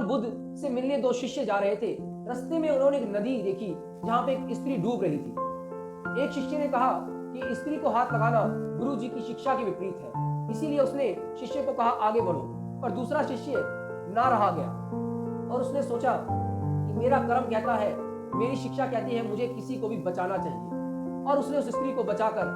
भगवान बुद्ध से मिलने दो शिष्य जा रहे थे। रास्ते में उन्होंने एक नदी देखी जहां पे एक स्त्री डूब रही थी। एक शिष्य ने कहा कि स्त्री को हाथ लगाना गुरु जी की शिक्षा के विपरीत है, इसीलिए उसने शिष्य को कहा आगे बढ़ो। पर दूसरा शिष्य ना रहा गया और उसने सोचा कि मेरा कर्म कहता है, मेरी शिक्षा कहती है मुझे किसी को भी बचाना चाहिए, और उसने उस स्त्री को बचाकर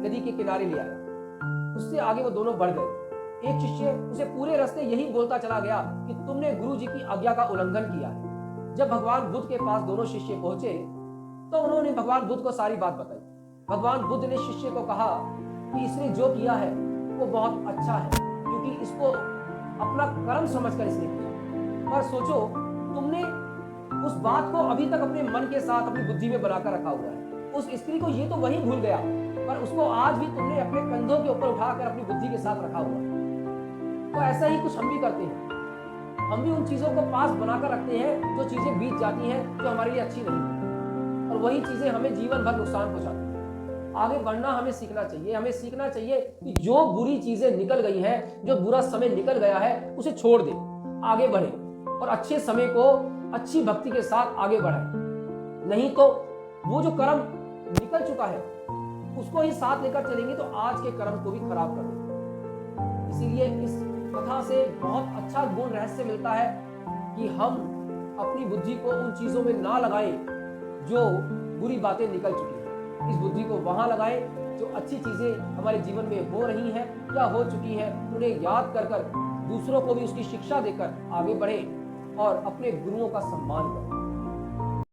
नदी के किनारे ले आया। उससे आगे वो दोनों बढ़ गए। एक शिष्य उसे पूरे रास्ते यही बोलता चला गया कि तुमने गुरु जी की आज्ञा का उल्लंघन किया है। जब भगवान बुद्ध के पास दोनों शिष्य पहुंचे तो उन्होंने भगवान बुद्ध को सारी बात बताई। भगवान बुद्ध ने शिष्य को कहा कि इसने जो किया है वो बहुत अच्छा है, क्योंकि इसको अपना कर्म समझकर इसने किया। पर सोचो, तुमने उस बात को अभी तक अपने मन के साथ अपनी बुद्धि में बनाकर रखा हुआ है। उस स्त्री को ये तो वही भूल गया, पर उसको आज भी तुमने अपने कंधों के ऊपर उठाकर अपनी बुद्धि के साथ रखा हुआ है। तो ऐसा ही कुछ हम भी करते हैं। हम भी उन चीजों को पास बनाकर रखते हैं जो चीजें बीत जाती हैं, जो हमारे लिए अच्छी नहीं है, और वही चीजें हमें जीवन भर नुकसान पहुंचाती हैं। आगे बढ़ना हमें सीखना चाहिए। हमें सीखना चाहिए कि जो बुरी चीजें निकल गई हैं, जो बुरा समय निकल गया है, उसे छोड़ दे, आगे बढ़े और अच्छे समय को अच्छी भक्ति के साथ आगे बढ़ाए। नहीं तो वो जो कर्म निकल चुका है उसको ही साथ लेकर चलेंगे तो आज के कर्म को भी खराब कर देंगे। इसीलिए इस कथा से बहुत अच्छा गुण रहस्य मिलता है कि हम अपनी बुद्धि को उन चीजों में ना लगाएं जो बुरी बातें निकल चुकी हैं। इस बुद्धि को वहां लगाएं जो अच्छी चीजें हमारे जीवन में हो रही हैं या हो चुकी हैं, उन्हें याद कर कर दूसरों को भी उसकी शिक्षा देकर आगे बढ़े और अपने गुरुओं का सम्मान करें।